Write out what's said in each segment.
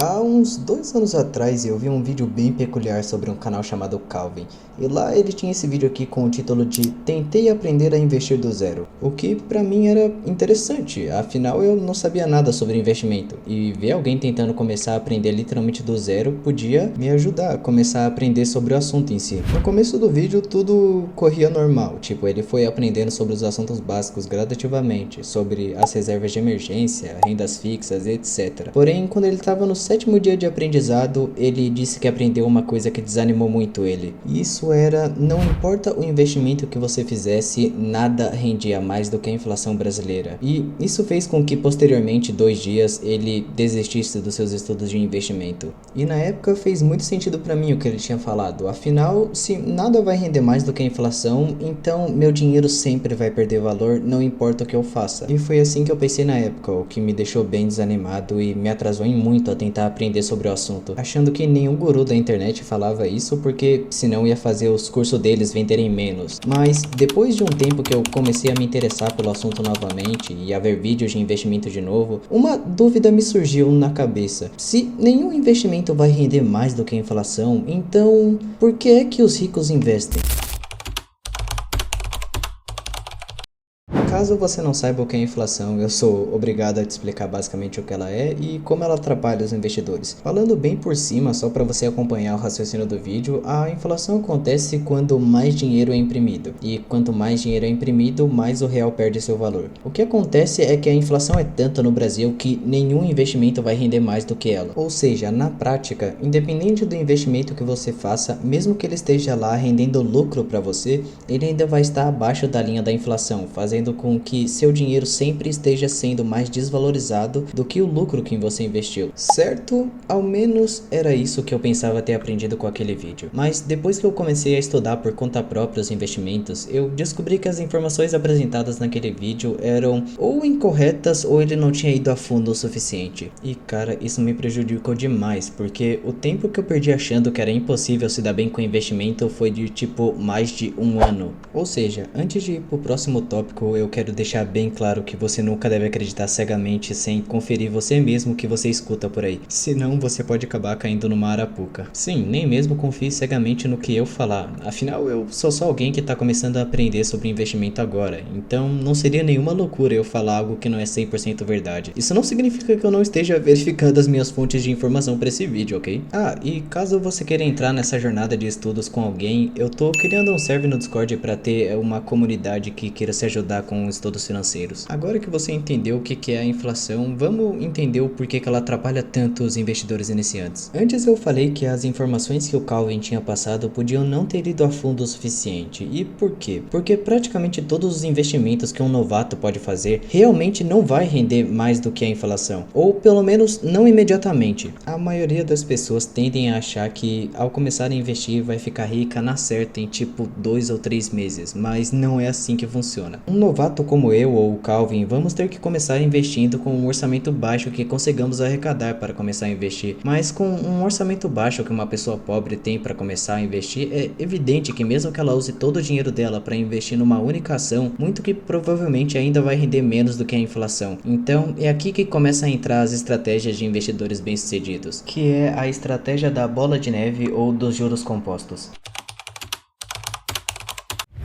Há uns 2 anos atrás eu vi um vídeo bem peculiar sobre um canal chamado Calvin, e lá ele tinha esse vídeo aqui com o título de Tentei aprender a investir do zero, o que pra mim era interessante, afinal eu não sabia nada sobre investimento, e ver alguém tentando começar a aprender literalmente do zero podia me ajudar a começar a aprender sobre o assunto em si. No começo do vídeo tudo corria normal, tipo ele foi aprendendo sobre os assuntos básicos gradativamente, sobre as reservas de emergência, rendas fixas, etc. Porém, quando ele estava no 7º dia de aprendizado, ele disse que aprendeu uma coisa que desanimou muito ele. E isso era, não importa o investimento que você fizesse, nada rendia mais do que a inflação brasileira. E isso fez com que posteriormente, 2 dias, ele desistisse dos seus estudos de investimento. E na época fez muito sentido para mim o que ele tinha falado. Afinal, se nada vai render mais do que a inflação, então meu dinheiro sempre vai perder valor, não importa o que eu faça. E foi assim que eu pensei na época, o que me deixou bem desanimado e me atrasou em muito a tentar aprender sobre o assunto, achando que nenhum guru da internet falava isso porque senão ia fazer os cursos deles venderem menos. Mas depois de um tempo que eu comecei a me interessar pelo assunto novamente e a ver vídeos de investimento de novo, uma dúvida me surgiu na cabeça. Se nenhum investimento vai render mais do que a inflação, então por que é que os ricos investem? Caso você não saiba o que é inflação, eu sou obrigado a te explicar basicamente o que ela é e como ela atrapalha os investidores. Falando bem por cima, só para você acompanhar o raciocínio do vídeo, a inflação acontece quando mais dinheiro é imprimido. E quanto mais dinheiro é imprimido, mais o real perde seu valor. O que acontece é que a inflação é tanta no Brasil que nenhum investimento vai render mais do que ela. Ou seja, na prática, independente do investimento que você faça, mesmo que ele esteja lá rendendo lucro para você, ele ainda vai estar abaixo da linha da inflação, fazendo com que seu dinheiro sempre esteja sendo mais desvalorizado do que o lucro que você investiu. Certo? Ao menos era isso que eu pensava ter aprendido com aquele vídeo. Mas depois que eu comecei a estudar por conta própria os investimentos, eu descobri que as informações apresentadas naquele vídeo eram ou incorretas ou ele não tinha ido a fundo o suficiente. E cara, isso me prejudicou demais, porque o tempo que eu perdi achando que era impossível se dar bem com investimento foi de tipo mais de um ano. Ou seja, antes de ir pro próximo tópico, eu quero deixar bem claro que você nunca deve acreditar cegamente sem conferir você mesmo o que você escuta por aí. Senão você pode acabar caindo numa arapuca. Sim, nem mesmo confie cegamente no que eu falar. Afinal, eu sou só alguém que tá começando a aprender sobre investimento agora. Então não seria nenhuma loucura eu falar algo que não é 100% verdade. Isso não significa que eu não esteja verificando as minhas fontes de informação para esse vídeo, ok? Ah, e caso você queira entrar nessa jornada de estudos com alguém, eu tô criando um server no Discord para ter uma comunidade que queira se ajudar com estudos financeiros. Agora que você entendeu o que é a inflação, vamos entender o porquê que ela atrapalha tanto os investidores iniciantes. Antes eu falei que as informações que o Calvin tinha passado podiam não ter ido a fundo o suficiente. E por quê? Porque praticamente todos os investimentos que um novato pode fazer realmente não vai render mais do que a inflação, ou pelo menos não imediatamente. A maioria das pessoas tendem a achar que ao começar a investir vai ficar rica na certa em tipo 2 ou 3 meses, mas não é assim que funciona. Um novato como eu ou o Calvin, vamos ter que começar investindo com um orçamento baixo que consigamos arrecadar para começar a investir. Mas com um orçamento baixo que uma pessoa pobre tem para começar a investir, é evidente que mesmo que ela use todo o dinheiro dela para investir numa única ação, muito que provavelmente ainda vai render menos do que a inflação. Então é aqui que começa a entrar as estratégias de investidores bem-sucedidos, que é a estratégia da bola de neve ou dos juros compostos.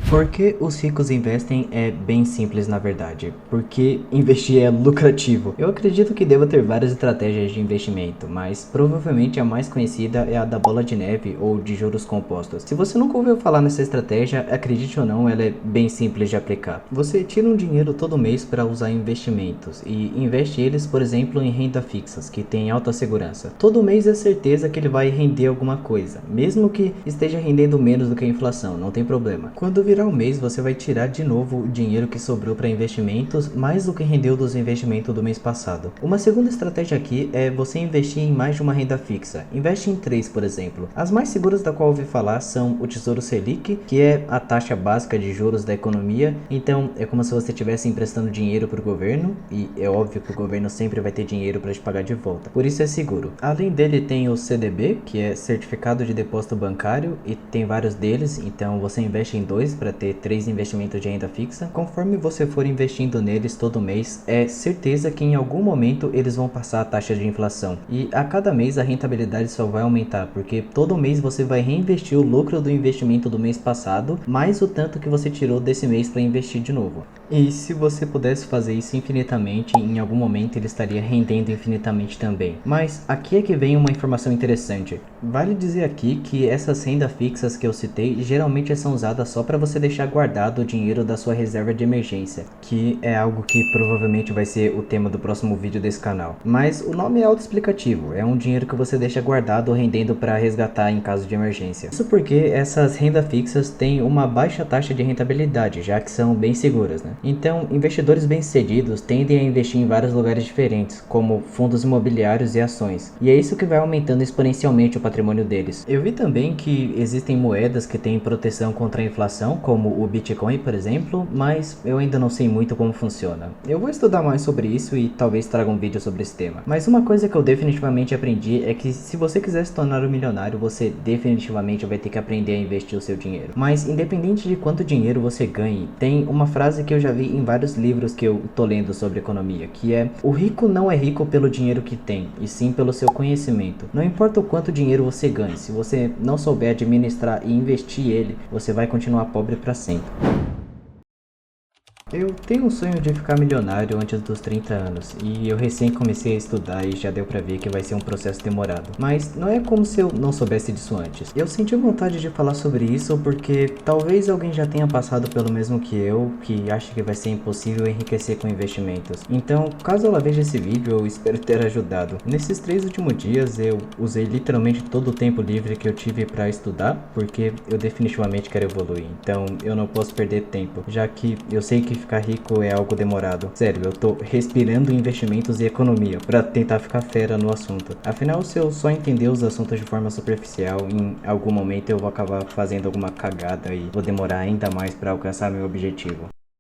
Por que os ricos investem é bem simples na verdade, porque investir é lucrativo. Eu acredito que deva ter várias estratégias de investimento, mas provavelmente a mais conhecida é a da bola de neve ou de juros compostos. Se você nunca ouviu falar nessa estratégia, acredite ou não, ela é bem simples de aplicar. Você tira um dinheiro todo mês para usar em investimentos e investe eles, por exemplo, em renda fixas, que tem alta segurança. Todo mês é certeza que ele vai render alguma coisa, mesmo que esteja rendendo menos do que a inflação, não tem problema. Quando virar o mês, você vai tirar de novo o dinheiro que sobrou para investimentos, mais do que rendeu dos investimentos do mês passado. Uma segunda estratégia aqui é você investir em mais de uma renda fixa. Investe em 3, por exemplo. As mais seguras da qual eu ouvi falar são o Tesouro Selic, que é a taxa básica de juros da economia. Então é como se você estivesse emprestando dinheiro para o governo, e é óbvio que o governo sempre vai ter dinheiro para te pagar de volta. Por isso é seguro. Além dele tem o CDB, que é Certificado de Depósito Bancário, e tem vários deles, então você investe em 2 para para ter 3 investimentos de renda fixa. Conforme você for investindo neles todo mês, é certeza que em algum momento eles vão passar a taxa de inflação. E a cada mês a rentabilidade só vai aumentar, porque todo mês você vai reinvestir o lucro do investimento do mês passado, mais o tanto que você tirou desse mês para investir de novo. E se você pudesse fazer isso infinitamente, em algum momento ele estaria rendendo infinitamente também. Mas aqui é que vem uma informação interessante. Vale dizer aqui que essas rendas fixas que eu citei geralmente são usadas só para você deixar guardado o dinheiro da sua reserva de emergência, que é algo que provavelmente vai ser o tema do próximo vídeo desse canal. Mas o nome é autoexplicativo, é um dinheiro que você deixa guardado rendendo para resgatar em caso de emergência. Isso porque essas rendas fixas têm uma baixa taxa de rentabilidade, já que são bem seguras, né? Então, investidores bem-sucedidos tendem a investir em vários lugares diferentes, como fundos imobiliários e ações, e é isso que vai aumentando exponencialmente o patrimônio deles. Eu vi também que existem moedas que têm proteção contra a inflação, como o Bitcoin, por exemplo, mas eu ainda não sei muito como funciona. Eu vou estudar mais sobre isso e talvez traga um vídeo sobre esse tema. Mas uma coisa que eu definitivamente aprendi é que se você quiser se tornar um milionário, você definitivamente vai ter que aprender a investir o seu dinheiro. Mas independente de quanto dinheiro você ganhe, tem uma frase que eu já vi em vários livros que eu tô lendo sobre economia, que é: o rico não é rico pelo dinheiro que tem, e sim pelo seu conhecimento. Não importa o quanto dinheiro você ganhe, se você não souber administrar e investir ele, você vai continuar pobre para sempre. Eu tenho um sonho de ficar milionário antes dos 30 anos, e eu recém comecei a estudar e já deu pra ver que vai ser um processo demorado. Mas não é como se eu não soubesse disso antes. Eu senti vontade de falar sobre isso porque talvez alguém já tenha passado pelo mesmo que eu, que acha que vai ser impossível enriquecer com investimentos. Então, caso ela veja esse vídeo, eu espero ter ajudado. Nesses 3 últimos dias, eu usei literalmente todo o tempo livre que eu tive pra estudar, porque eu definitivamente quero evoluir. Então, eu não posso perder tempo, já que eu sei que ficar rico é algo demorado. Sério, eu tô respirando investimentos e economia pra tentar ficar fera no assunto. Afinal, se eu só entender os assuntos de forma superficial, em algum momento eu vou acabar fazendo alguma cagada e vou demorar ainda mais pra alcançar meu objetivo.